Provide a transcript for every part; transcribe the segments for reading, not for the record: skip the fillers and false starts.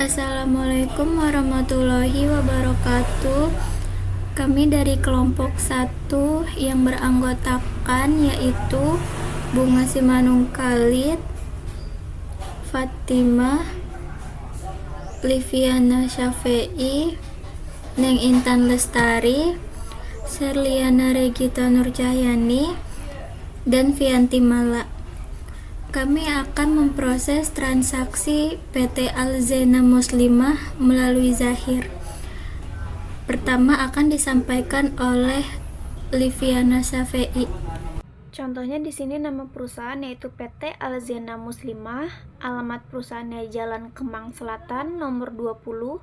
Assalamualaikum warahmatullahi wabarakatuh. Kami dari kelompok 1 yang beranggotakan yaitu Bunga Simanung Khalid, Fatimah, Liviana Syafei, Neng Intan Lestari, Serliana Regita Nurcahyani, dan Vianti Mala. Kami akan memproses transaksi PT Al-Zainah Muslimah melalui Zahir. Pertama akan disampaikan oleh Liviana Syafei. Contohnya di sini nama perusahaan yaitu PT Al-Zainah Muslimah, alamat perusahaannya Jalan Kemang Selatan, nomor 20,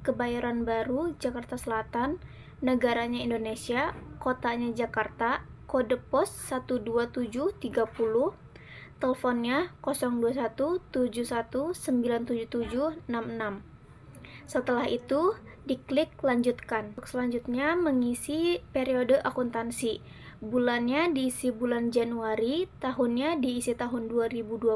Kebayoran Baru, Jakarta Selatan, negaranya Indonesia, kotanya Jakarta, kode pos 12730, teleponnya 02171977766. Setelah itu, diklik lanjutkan. Untuk selanjutnya mengisi periode akuntansi. Bulannya diisi bulan Januari, tahunnya diisi tahun 2020,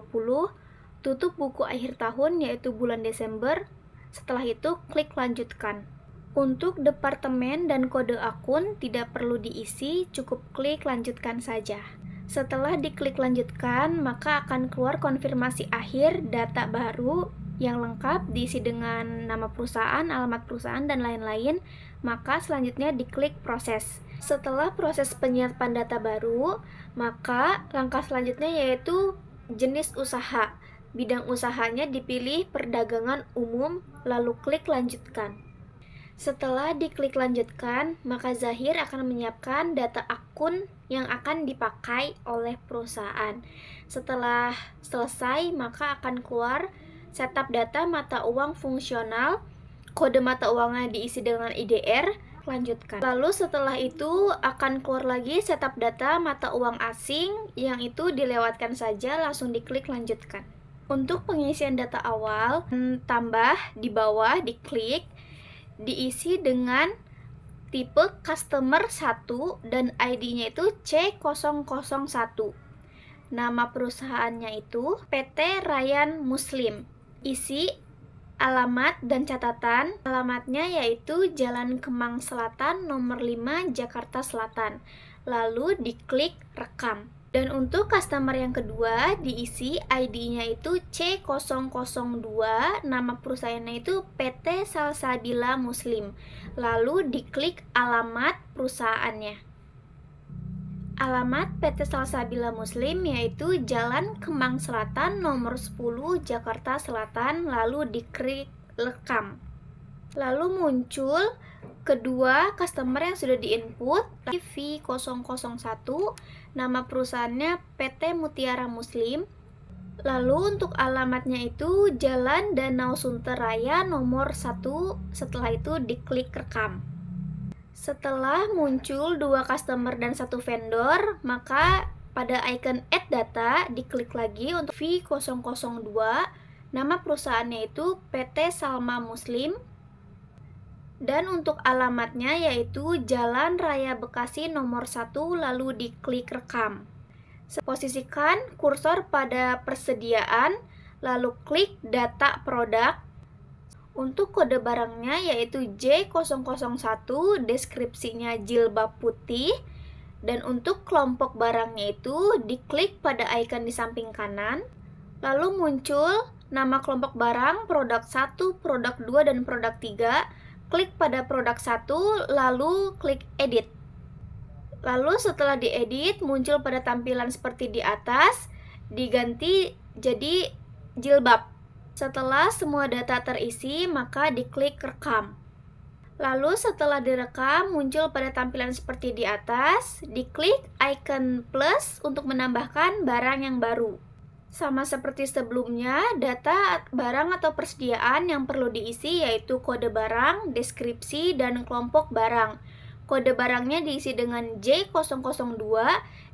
tutup buku akhir tahun yaitu bulan Desember. Setelah itu klik lanjutkan. Untuk departemen dan kode akun tidak perlu diisi, cukup klik lanjutkan saja. Setelah diklik lanjutkan, maka akan keluar konfirmasi akhir data baru yang lengkap diisi dengan nama perusahaan, alamat perusahaan, dan lain-lain. Maka selanjutnya diklik proses. Setelah proses penyiapan data baru, maka langkah selanjutnya yaitu jenis usaha. Bidang usahanya dipilih perdagangan umum, lalu klik lanjutkan. Setelah diklik lanjutkan, maka Zahir akan menyiapkan data akun yang akan dipakai oleh perusahaan. Setelah selesai, maka akan keluar setup data mata uang fungsional, kode mata uangnya diisi dengan IDR, lanjutkan. Lalu setelah itu akan keluar lagi setup data mata uang asing, yang itu dilewatkan saja, langsung diklik lanjutkan. Untuk pengisian data awal, tambah di bawah diklik, diisi dengan tipe customer 1 dan ID-nya itu C001. Nama perusahaannya itu PT Ryan Muslim. Isi alamat dan catatan. Alamatnya yaitu Jalan Kemang Selatan nomor 5 Jakarta Selatan. Lalu diklik rekam. Dan untuk customer yang kedua diisi ID-nya itu C002, nama perusahaannya itu PT Salsabila Muslim. Lalu diklik alamat perusahaannya. Alamat PT Salsabila Muslim yaitu Jalan Kemang Selatan nomor 10 Jakarta Selatan, lalu diklik rekam. Lalu muncul kedua customer yang sudah diinput, V001, nama perusahaannya PT Mutiara Muslim. Lalu untuk alamatnya itu Jalan Danau Sunter Raya nomor 1, setelah itu diklik rekam. Setelah muncul dua customer dan satu vendor, maka pada icon add data diklik lagi untuk V002, nama perusahaannya itu PT Salma Muslim. Dan untuk alamatnya yaitu Jalan Raya Bekasi nomor 1, lalu diklik rekam. Posisikan kursor pada persediaan, lalu klik data produk. Untuk kode barangnya yaitu J001, deskripsinya jilbab putih. Dan untuk kelompok barangnya itu diklik pada icon di samping kanan. Lalu muncul nama kelompok barang, produk 1, produk 2, dan produk 3. Klik pada produk 1, lalu klik edit. Lalu setelah diedit, muncul pada tampilan seperti di atas, diganti jadi jilbab. Setelah semua data terisi, maka diklik rekam. Lalu setelah direkam, muncul pada tampilan seperti di atas, diklik icon plus untuk menambahkan barang yang baru. Sama seperti sebelumnya, data barang atau persediaan yang perlu diisi yaitu kode barang, deskripsi, dan kelompok barang. Kode barangnya diisi dengan J002,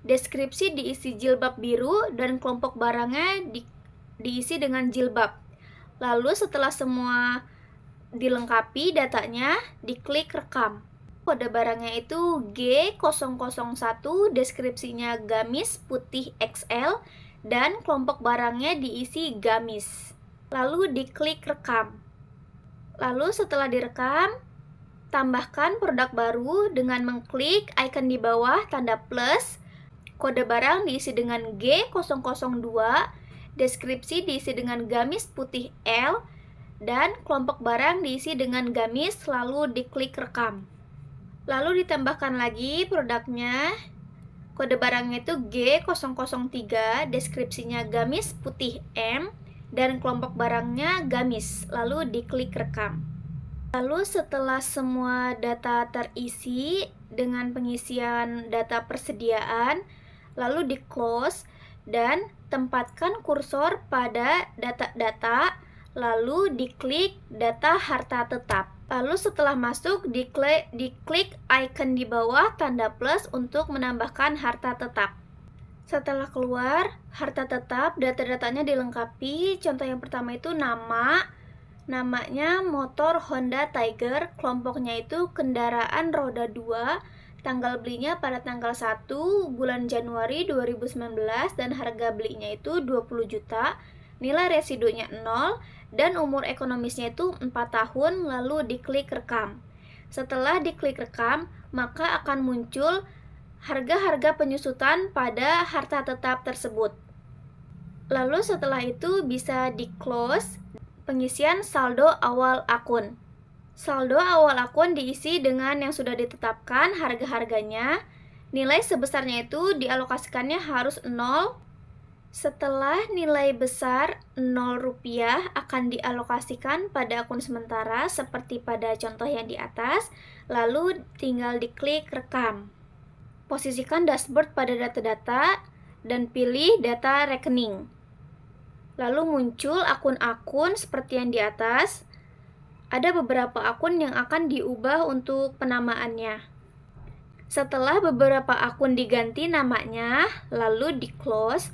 deskripsi diisi jilbab biru, dan kelompok barangnya diisi dengan jilbab. Lalu setelah semua dilengkapi datanya, diklik rekam. Kode barangnya itu G001, deskripsinya gamis putih XL, dan kelompok barangnya diisi gamis. Lalu diklik rekam. Lalu setelah direkam, tambahkan produk baru dengan mengklik icon di bawah tanda plus. Kode barang diisi dengan G002, deskripsi diisi dengan gamis putih L, dan kelompok barang diisi dengan gamis, lalu diklik rekam. Lalu ditambahkan lagi produknya, kode barangnya itu G003, deskripsinya gamis putih M, dan kelompok barangnya gamis, lalu diklik rekam. Lalu setelah semua data terisi dengan pengisian data persediaan, lalu di close dan tempatkan kursor pada data-data, lalu diklik data harta tetap. Lalu setelah masuk, diklik icon di bawah tanda plus untuk menambahkan harta tetap. Setelah keluar, harta tetap, data-datanya dilengkapi. Contoh yang pertama itu namanya motor Honda Tiger, kelompoknya itu kendaraan roda 2, tanggal belinya pada tanggal 1 bulan Januari 2019 dan harga belinya itu 20 juta, nilai residunya 0, dan umur ekonomisnya itu 4 tahun, lalu diklik rekam. Setelah diklik rekam, maka akan muncul harga-harga penyusutan pada harta tetap tersebut. Lalu setelah itu bisa di close pengisian saldo awal akun. Saldo awal akun diisi dengan yang sudah ditetapkan harga-harganya. Nilai sebesarnya itu dialokasikannya harus 0. Setelah nilai besar 0 rupiah akan dialokasikan pada akun sementara seperti pada contoh yang di atas. Lalu tinggal diklik rekam. Posisikan dashboard pada data-data dan pilih data rekening. Lalu muncul akun-akun seperti yang di atas. Ada beberapa akun yang akan diubah untuk penamaannya. Setelah beberapa akun diganti namanya, lalu di close,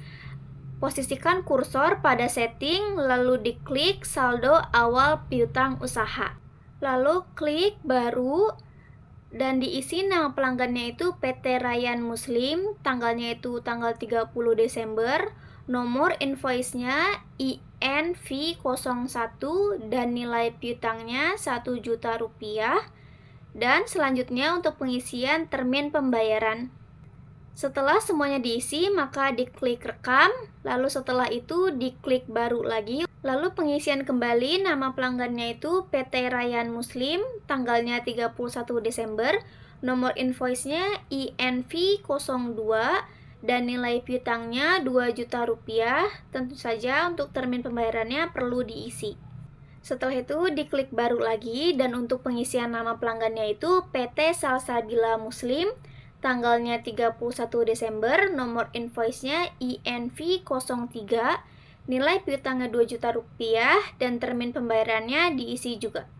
posisikan kursor pada setting, lalu diklik saldo awal piutang usaha. Lalu klik baru, dan diisi nama pelanggannya itu PT Ryan Muslim, tanggalnya itu tanggal 30 Desember, nomor invoice-nya INV01 dan nilai piutangnya 1 juta rupiah. Dan selanjutnya untuk pengisian termin pembayaran. Setelah semuanya diisi, maka diklik rekam, lalu setelah itu diklik baru lagi. Lalu pengisian kembali nama pelanggannya itu PT Ryan Muslim, tanggalnya 31 Desember, nomor invoice-nya INV02, dan nilai piutangnya 2 juta rupiah. Tentu saja untuk termin pembayarannya perlu diisi. Setelah itu diklik baru lagi, dan untuk pengisian nama pelanggannya itu PT Salsabila Muslim, tanggalnya 31 Desember, nomor invoice-nya INV03, nilai piutangnya 2 juta rupiah, dan termin pembayarannya diisi juga.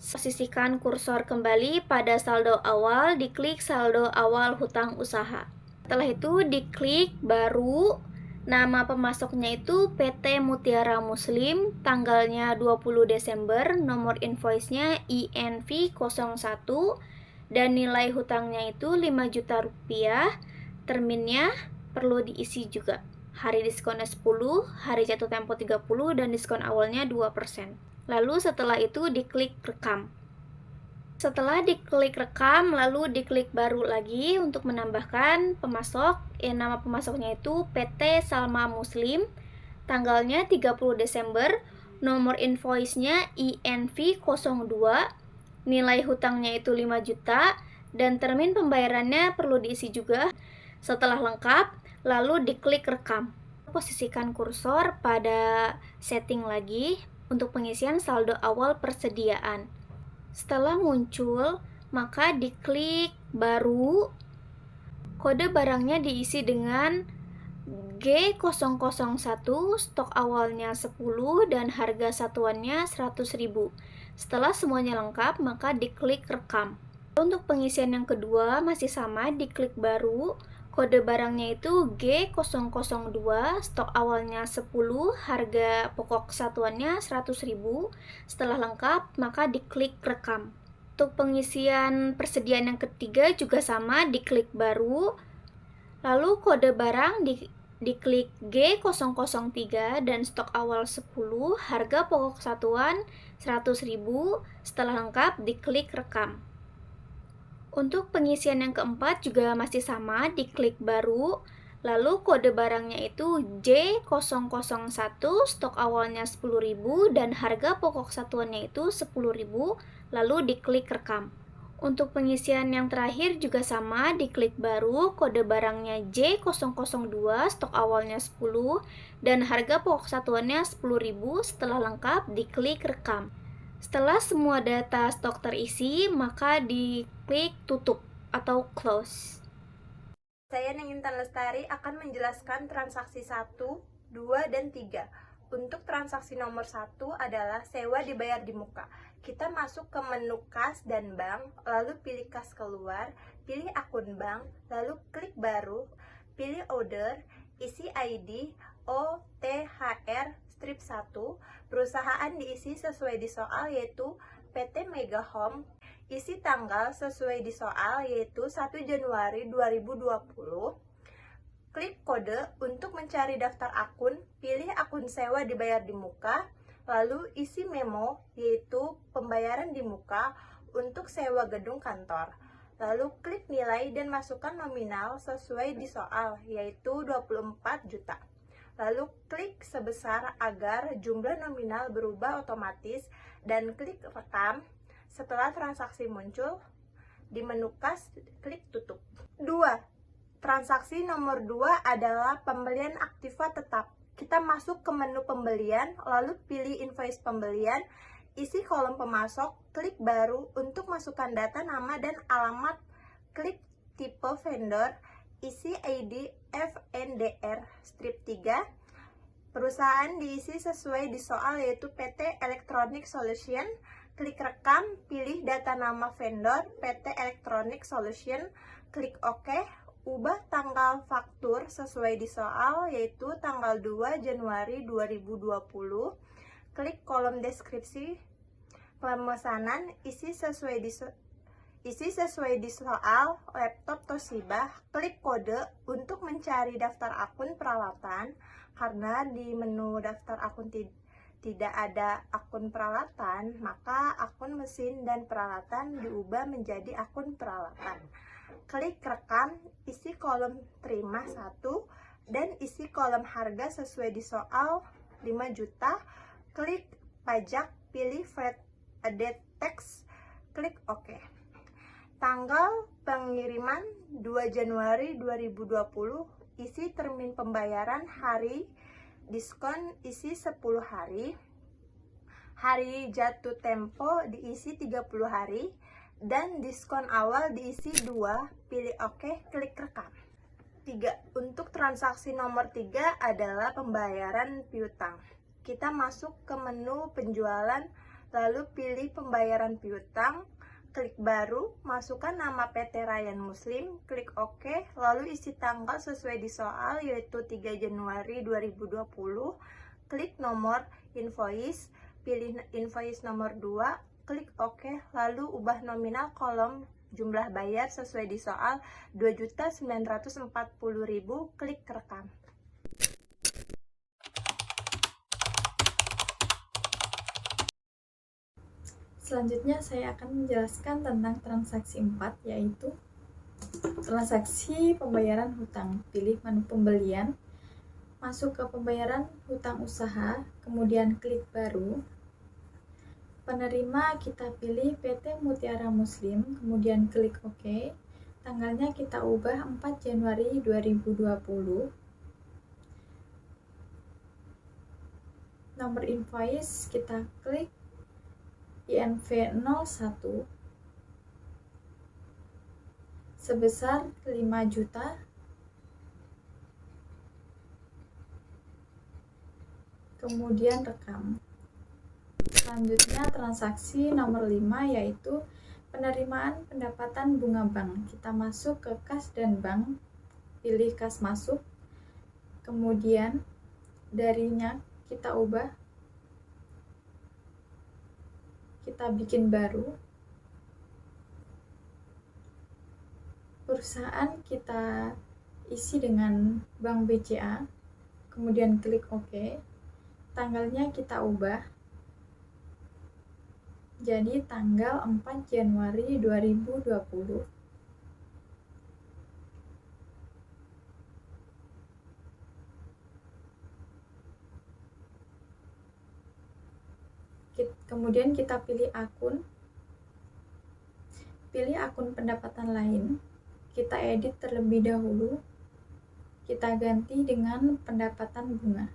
Posisikan kursor kembali pada saldo awal, diklik saldo awal hutang usaha. Setelah itu diklik baru, nama pemasoknya itu PT Mutiara Muslim, tanggalnya 20 Desember, nomor invoice-nya INV01, dan nilai hutangnya itu 5 juta rupiah, terminnya perlu diisi juga. Hari diskonnya 10, hari jatuh tempo 30, dan diskon awalnya 2%. Lalu setelah itu diklik rekam. Setelah diklik rekam, lalu diklik baru lagi untuk menambahkan pemasok. Nama pemasoknya itu PT Salma Muslim, tanggalnya 30 Desember, nomor invoice-nya INV02, nilai hutangnya itu 5 juta, dan termin pembayarannya perlu diisi juga. Setelah lengkap, lalu diklik rekam. Posisikan kursor pada setting lagi untuk pengisian saldo awal persediaan. Setelah muncul, maka diklik baru. Kode barangnya diisi dengan G001, stok awalnya 10 dan harga satuannya 100.000. Setelah semuanya lengkap, maka diklik rekam. Untuk pengisian yang kedua masih sama, diklik baru. Kode barangnya itu G002, stok awalnya 10, harga pokok satuannya 100.000. Setelah lengkap, maka diklik rekam. Untuk pengisian persediaan yang ketiga juga sama, diklik baru. Lalu kode barang diklik G003 dan stok awal 10, harga pokok satuan 100.000. Setelah lengkap, diklik rekam. Untuk pengisian yang keempat juga masih sama, diklik baru, lalu kode barangnya itu J001, stok awalnya 10.000 dan harga pokok satuannya itu 10.000, lalu diklik rekam. Untuk pengisian yang terakhir juga sama, diklik baru, kode barangnya J002, stok awalnya 10 dan harga pokok satuannya 10.000. Setelah lengkap, diklik rekam. Setelah semua data stok terisi, maka diklik tutup atau close. Saya Neng Intan Lestari akan menjelaskan transaksi 1, 2, dan 3. Untuk transaksi nomor 1 adalah sewa dibayar di muka. Kita masuk ke menu kas dan bank, lalu pilih kas keluar, pilih akun bank, lalu klik baru, pilih order, isi ID, OTHR strip 1, perusahaan diisi sesuai di soal yaitu PT Mega Home, isi tanggal sesuai di soal yaitu 1 Januari 2020, klik kode untuk mencari daftar akun, pilih akun sewa dibayar di muka, lalu isi memo yaitu pembayaran di muka untuk sewa gedung kantor. Lalu klik nilai dan masukkan nominal sesuai di soal yaitu 24 juta. Lalu klik sebesar agar jumlah nominal berubah otomatis dan klik rekam. Setelah transaksi muncul, di menu kas, klik tutup. 2. Transaksi nomor 2 adalah pembelian aktiva tetap. Kita masuk ke menu pembelian, lalu pilih invoice pembelian, isi kolom pemasok, klik baru untuk masukkan data nama dan alamat, klik tipe vendor, isi ID FNDR strip 3, perusahaan diisi sesuai di soal yaitu PT Electronic Solution, klik rekam, pilih data nama vendor PT Electronic Solution, klik OK, ubah tanggal faktur sesuai di soal yaitu tanggal 2 Januari 2020, klik kolom deskripsi pemesanan, isi sesuai di soal laptop Toshiba, klik kode untuk mencari daftar akun peralatan karena di menu daftar akun tidak ada akun peralatan, maka akun mesin dan peralatan diubah menjadi akun peralatan. Klik rekam, isi kolom terima 1 dan isi kolom harga sesuai di soal 5 juta, klik pajak, pilih VAT added tax, klik OK. Tanggal pengiriman 2 Januari 2020, isi termin pembayaran hari, diskon isi 10 hari, hari jatuh tempo diisi 30 hari, dan diskon awal diisi 2, pilih OK, klik rekam. 3. Untuk transaksi nomor 3 adalah pembayaran piutang. Kita masuk ke menu penjualan, lalu pilih pembayaran piutang, klik baru, masukkan nama PT Ryan Muslim, klik OK, lalu isi tanggal sesuai di soal yaitu 3 Januari 2020, klik nomor invoice, pilih invoice nomor 2, klik OK, lalu ubah nominal kolom jumlah bayar sesuai di soal 2.940.000, klik rekam. Selanjutnya saya akan menjelaskan tentang transaksi 4, yaitu transaksi pembayaran hutang. Pilih menu pembelian, masuk ke pembayaran hutang usaha, kemudian klik baru. Penerima kita pilih PT Mutiara Muslim, kemudian klik OK. Tanggalnya kita ubah 4 Januari 2020. Nomor invoice kita klik INV 01 sebesar 5 juta, kemudian rekam. Selanjutnya transaksi nomor 5 yaitu penerimaan pendapatan bunga bank. Kita masuk ke kas dan bank, pilih kas masuk, kemudian darinya kita ubah, kita bikin baru, perusahaan kita isi dengan Bank BCA, kemudian klik OK. Tanggalnya kita ubah jadi tanggal 4 Januari 2020. Kemudian kita pilih akun pendapatan lain, kita edit terlebih dahulu, kita ganti dengan pendapatan bunga.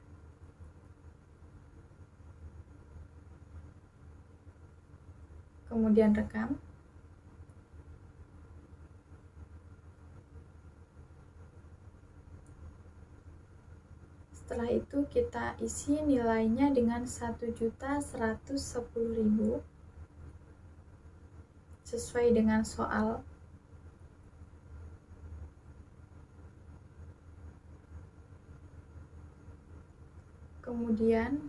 Kemudian rekam. Setelah itu kita isi nilainya dengan 1.110.000 sesuai dengan soal. Kemudian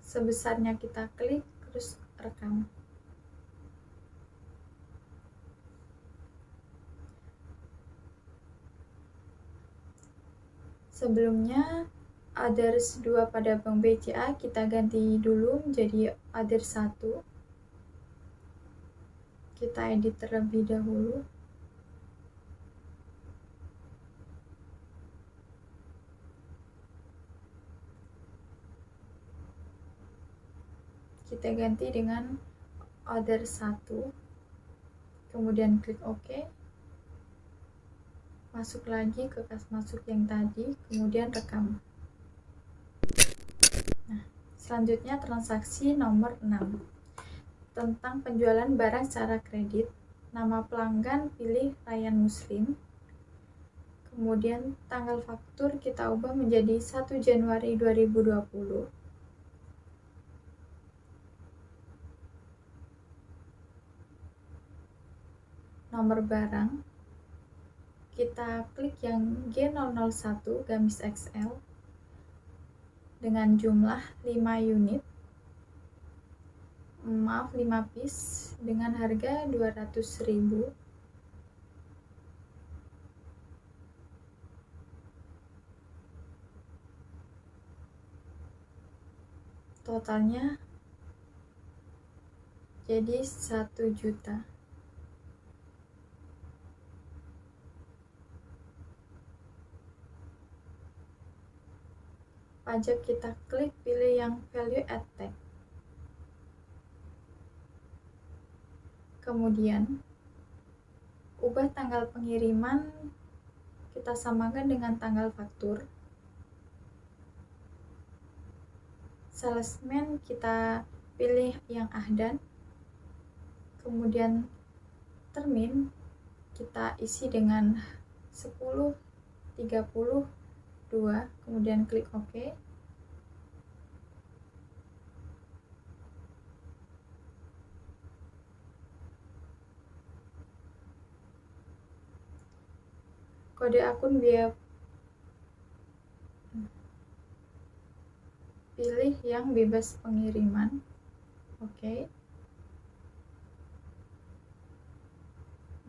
sebesarnya kita klik, terus rekam. Sebelumnya others 2 pada Bank BCA kita ganti dulu menjadi others 1. Kita edit terlebih dahulu. Kita ganti dengan others 1. Kemudian klik OK. Masuk lagi ke kas masuk yang tadi, kemudian rekam. Nah, selanjutnya transaksi nomor 6. Tentang penjualan barang secara kredit. Nama pelanggan pilih Ryan Muslim. Kemudian tanggal faktur kita ubah menjadi 1 Januari 2020. Nomor barang kita klik yang G001 gamis XL dengan jumlah 5 unit, 5 piece dengan harga 200.000. Totalnya jadi 1 juta. Pajak kita klik pilih yang value add tag. Kemudian ubah tanggal pengiriman, kita samakan dengan tanggal faktur. Salesman kita pilih yang Ahdan. Kemudian termin kita isi dengan 10.32, kemudian klik OK. Kode akun biaya pilih yang bebas pengiriman. Oke.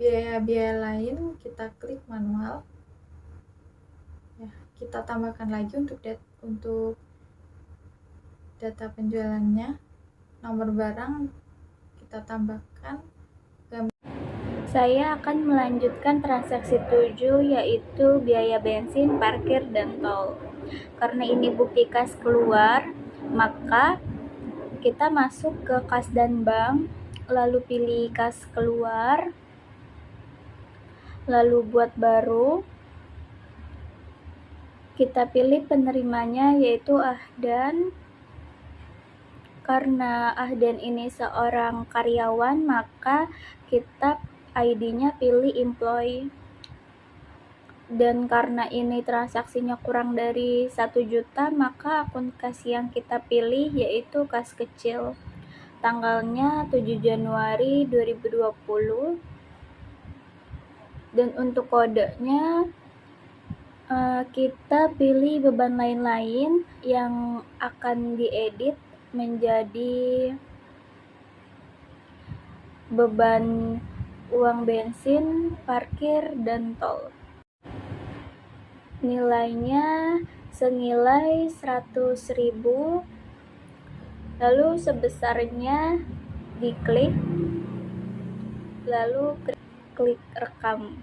Biaya-biaya lain kita klik manual. Ya, kita tambahkan lagi untuk data penjualannya. Nomor barang kita tambahkan. Saya akan melanjutkan transaksi 7, yaitu biaya bensin, parkir, dan tol. Karena ini bukti kas keluar, maka kita masuk ke kas dan bank, lalu pilih kas keluar, lalu buat baru. Kita pilih penerimanya, yaitu Ahdan. Karena Ahdan ini seorang karyawan, maka kita ID-nya pilih employee. Dan karena ini transaksinya kurang dari 1 juta, maka akun kas yang kita pilih yaitu kas kecil. Tanggalnya 7 Januari 2020. Dan untuk kodenya kita pilih beban lain-lain yang akan diedit menjadi beban uang bensin, parkir, dan tol. nilainya senilai 100.000, lalu sebesarnya diklik, lalu klik rekam.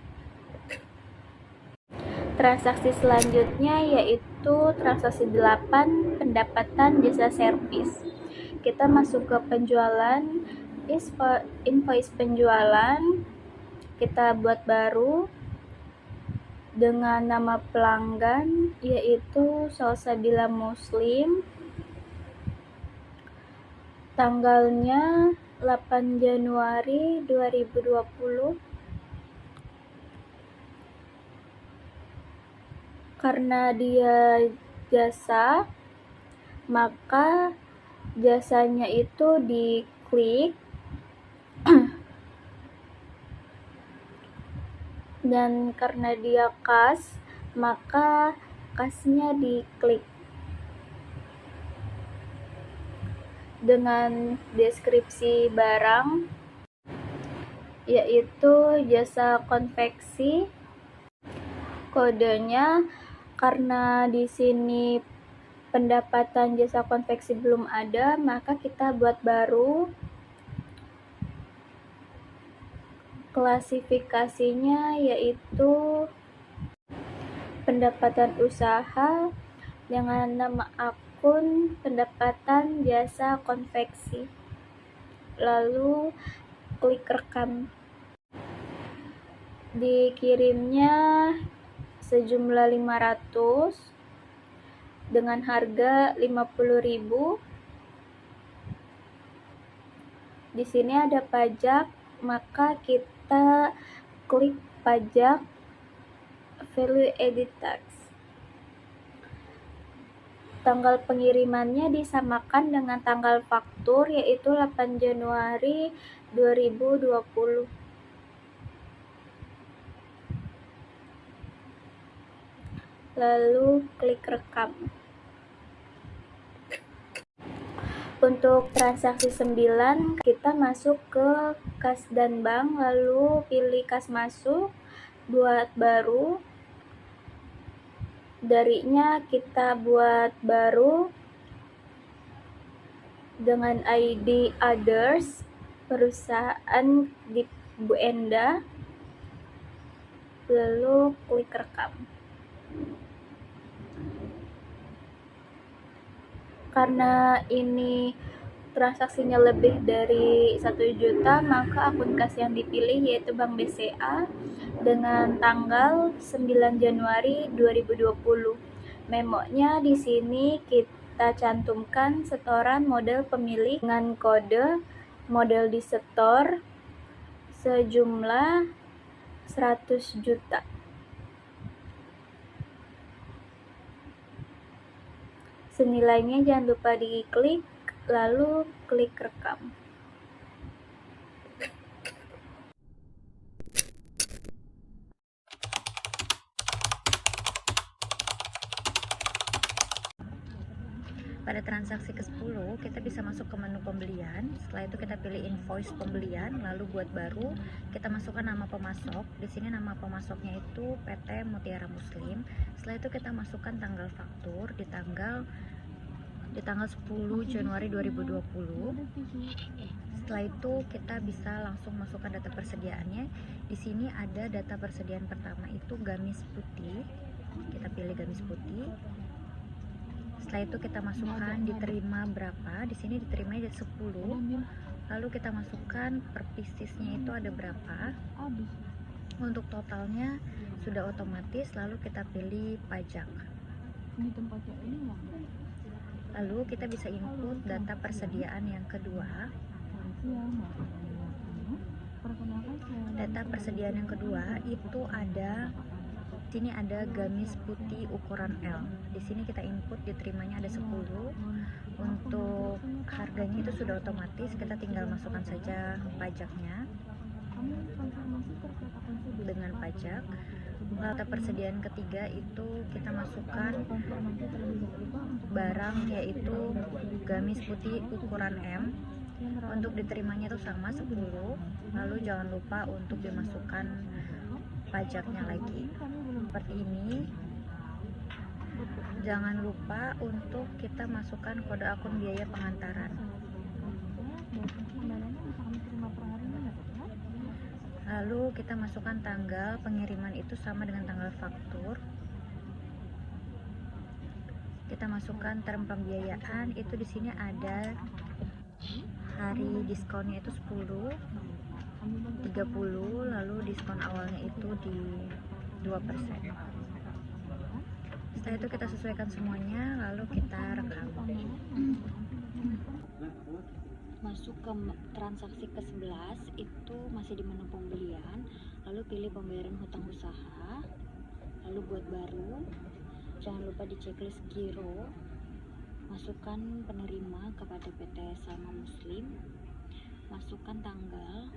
Transaksi selanjutnya yaitu transaksi 8, pendapatan jasa servis. Kita masuk ke penjualan, invoice penjualan, kita buat baru dengan nama pelanggan yaitu Salsabila Muslim. Tanggalnya 8 Januari 2020. Karena dia jasa, maka jasanya itu diklik dan karena dia kas, maka kasnya diklik. Dengan deskripsi barang yaitu jasa konveksi. Kodenya, karena di sini pendapatan jasa konveksi belum ada, maka kita buat baru. Klasifikasinya yaitu pendapatan usaha dengan nama akun pendapatan jasa konveksi. Lalu klik rekam. Dikirimnya sejumlah 500 dengan harga 50.000. Di sini ada pajak, maka kita klik pajak value added tax. Tanggal pengirimannya disamakan dengan tanggal faktur yaitu 8 Januari 2020. Lalu klik rekam. Untuk transaksi 9, kita masuk ke kas dan bank, lalu pilih kas masuk, buat baru. Darinya kita buat baru dengan ID others, perusahaan di Bu Enda, lalu klik rekam. Karena ini transaksinya lebih dari 1 juta, maka akun kas yang dipilih yaitu Bank BCA dengan tanggal 9 Januari 2020. Memonya di sini kita cantumkan setoran model pemilih dengan kode model disetor sejumlah 100 juta. Senilainya jangan lupa diklik, lalu klik rekam. Pada transaksi ke-10 kita bisa masuk ke menu pembelian. Setelah itu kita pilih invoice pembelian, lalu buat baru, kita masukkan nama pemasok. Di sini nama pemasoknya itu PT Mutiara Muslim. Setelah itu kita masukkan tanggal faktur di tanggal 10 Januari 2020. Setelah itu kita bisa langsung masukkan data persediaannya. Di sini ada data persediaan pertama itu gamis putih. Kita pilih gamis putih. Setelah itu kita masukkan diterima berapa. Di sini diterima 10. Lalu kita masukkan per piecesnya itu ada berapa. Untuk totalnya sudah otomatis, lalu kita pilih pajak. Lalu kita bisa input data persediaan yang kedua. Data persediaan yang kedua itu ada, sini ada gamis putih ukuran L. Di sini kita input diterimanya ada 10. Untuk harganya itu sudah otomatis, kita tinggal masukkan saja pajaknya dengan pajak. Data persediaan ketiga itu kita masukkan barang yaitu gamis putih ukuran M. Untuk diterimanya itu sama 10. Lalu jangan lupa untuk dimasukkan pajaknya lagi seperti ini. Jangan lupa untuk kita masukkan kode akun biaya pengantaran. Lalu kita masukkan tanggal pengiriman, itu sama dengan tanggal faktur. Kita masukkan term pembiayaan, itu di sini ada hari diskonnya itu 10, 30, lalu diskon awalnya itu di 2%. Setelah itu kita sesuaikan semuanya, lalu kita rekam. Masuk ke transaksi ke-11, itu masih di menu pembelian, lalu pilih pembayaran hutang usaha, lalu buat baru. Jangan lupa di checklist giro, masukkan penerima kepada PT Salma Muslim, masukkan tanggal,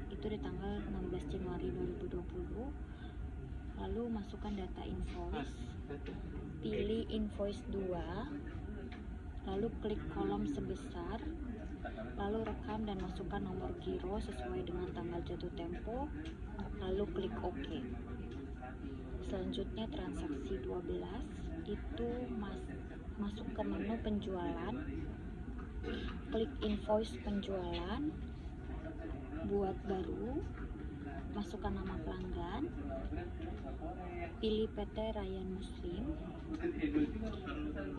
itu di tanggal 16 Januari 2020, lalu masukkan data invoice, pilih invoice 2, lalu klik kolom sebesar, lalu rekam dan masukkan nomor giro sesuai dengan tanggal jatuh tempo, lalu klik OK. Selanjutnya transaksi 12, itu masuk ke menu penjualan, klik invoice penjualan, buat baru, masukkan nama pelanggan, pilih PT Rayyan Muslim,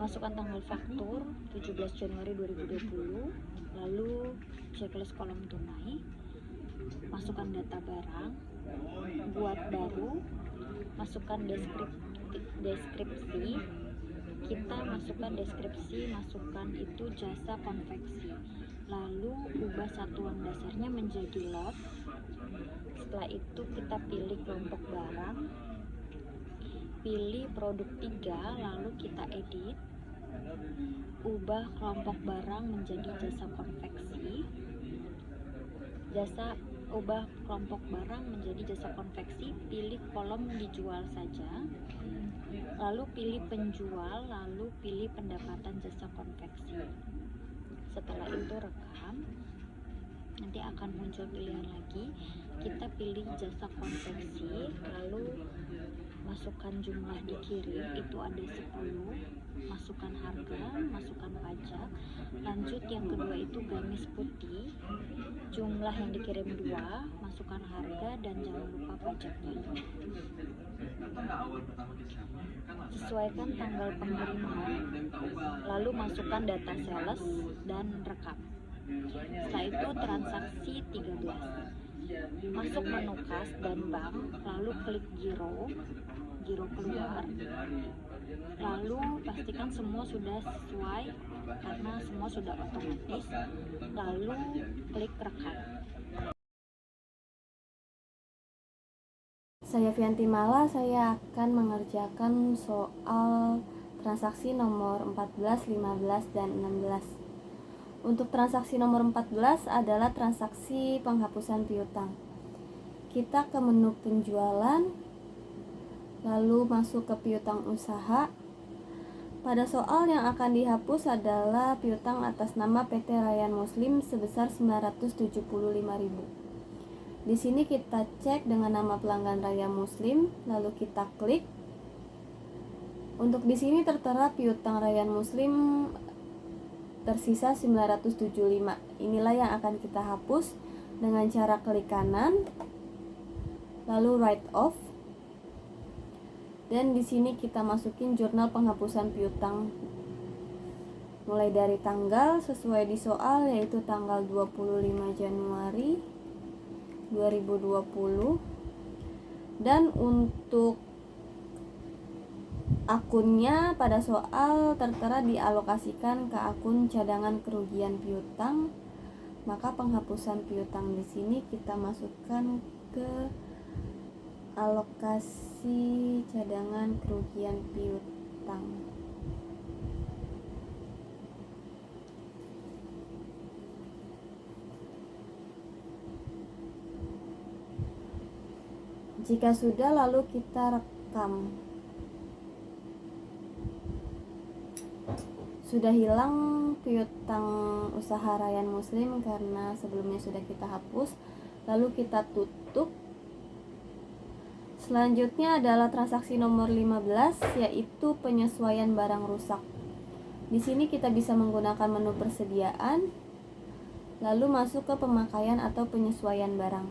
masukkan tanggal faktur 17 Januari 2020, lalu checklist kolom tunai, masukkan data barang, buat baru, masukkan deskripsi, kita masukkan deskripsi, masukkan itu jasa konveksi, lalu ubah satuan dasarnya menjadi lot. Setelah itu kita pilih kelompok barang, pilih produk 3, lalu kita edit, ubah kelompok barang menjadi jasa konveksi, ubah kelompok barang menjadi jasa konveksi, pilih kolom dijual saja, lalu pilih penjual, lalu pilih pendapatan jasa konveksi. Setelah itu rekam, nanti akan muncul pilihan lagi, kita pilih jasa konveksi, lalu masukkan jumlah dikirim, itu ada 10, masukkan harga, masukkan pajak, lanjut yang kedua itu gamis putih, jumlah yang dikirim 2, masukkan harga, dan jangan lupa pajaknya. Sesuaikan tanggal pengiriman, lalu masukkan data sales dan rekam. Setelah itu transaksi 13, masuk menu kas dan bank, lalu klik giro keluar, lalu pastikan semua sudah sesuai karena semua sudah otomatis, lalu klik rekam. Saya Fianti Mala, saya akan mengerjakan soal transaksi nomor 14, 15, dan 16. Untuk transaksi nomor 14 adalah transaksi penghapusan piutang. Kita ke menu penjualan, lalu masuk ke piutang usaha. Pada soal yang akan dihapus adalah piutang atas nama PT Rayyan Muslim sebesar 975.000. Di sini kita cek dengan nama pelanggan Rayyan Muslim, lalu kita klik. Untuk di sini tertera piutang Rayyan Muslim tersisa 975. Inilah yang akan kita hapus dengan cara klik kanan, lalu write off. Dan di sini kita masukin jurnal penghapusan piutang mulai dari tanggal sesuai di soal, yaitu tanggal 25 Januari 2020. Dan untuk akunnya pada soal tertera dialokasikan ke akun cadangan kerugian piutang, maka penghapusan piutang di sini kita masukkan ke alokasi cadangan kerugian piutang. Jika sudah, lalu kita rekam. Sudah hilang piutang usaha Rayyan Muslim karena sebelumnya sudah kita hapus, lalu kita tutup. Selanjutnya adalah transaksi nomor 15, yaitu penyesuaian barang rusak. Di sini kita bisa menggunakan menu persediaan, lalu masuk ke pemakaian atau penyesuaian barang.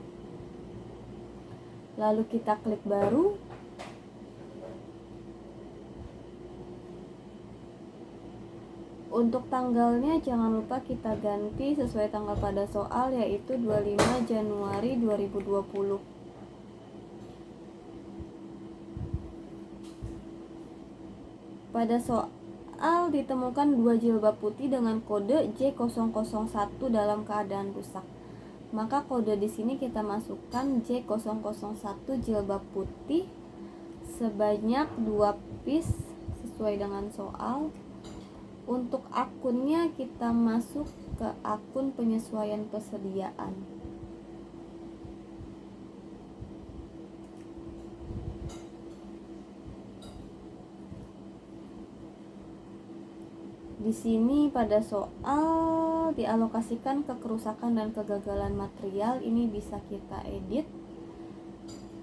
Lalu kita klik baru. Untuk tanggalnya jangan lupa kita ganti sesuai tanggal pada soal, yaitu 25 Januari 2020. Pada soal ditemukan 2 jilbab putih dengan kode J001 dalam keadaan rusak. Maka kode di sini kita masukkan J001 jilbab putih sebanyak 2 piece sesuai dengan soal. Untuk akunnya kita masuk ke akun penyesuaian persediaan. Di sini pada soal dialokasikan ke kerusakan dan kegagalan material. Ini bisa kita edit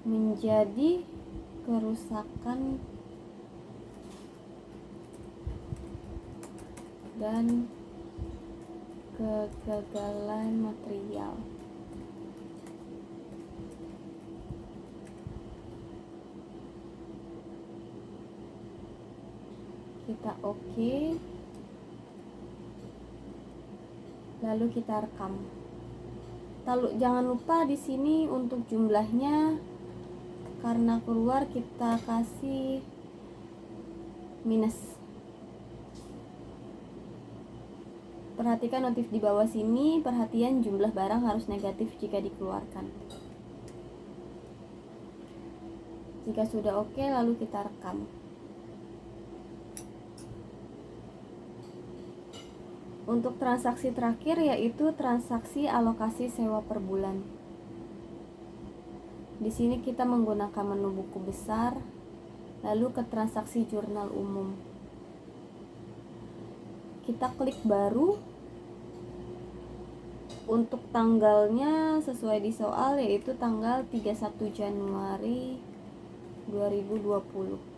menjadi kerusakan dan kegagalan material. Kita oke. Lalu kita rekam. Jangan lupa di sini untuk jumlahnya, karena keluar kita kasih minus. Perhatikan notif di bawah sini, perhatian jumlah barang harus negatif jika dikeluarkan. Jika sudah oke, lalu kita rekam. Untuk transaksi terakhir yaitu transaksi alokasi sewa per bulan. Di sini kita menggunakan menu buku besar, lalu ke transaksi jurnal umum. Kita klik baru. Untuk tanggalnya sesuai di soal, yaitu tanggal 31 Januari 2020.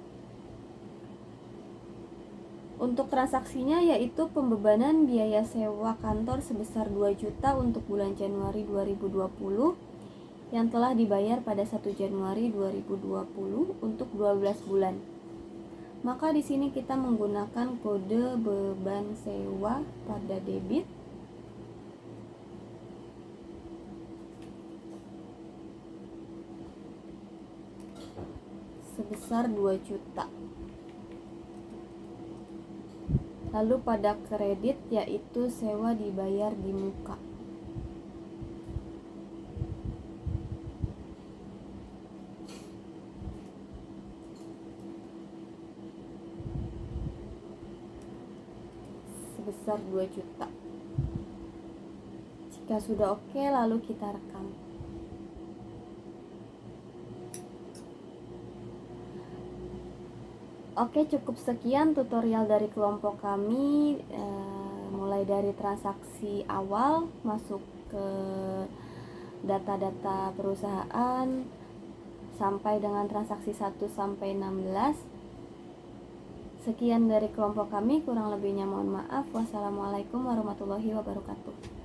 Untuk transaksinya yaitu pembebanan biaya sewa kantor sebesar 2 juta untuk bulan Januari 2020 yang telah dibayar pada 1 Januari 2020 untuk 12 bulan. Maka di sini kita menggunakan kode beban sewa pada debit sebesar 2 juta. Lalu pada kredit yaitu sewa dibayar di muka. Sebesar 2 juta. Jika sudah oke, lalu kita rekam. Oke, cukup sekian tutorial dari kelompok kami, mulai dari transaksi awal masuk ke data-data perusahaan sampai dengan transaksi 1 sampai 16. Sekian dari kelompok kami, kurang lebihnya mohon maaf. Wassalamualaikum warahmatullahi wabarakatuh.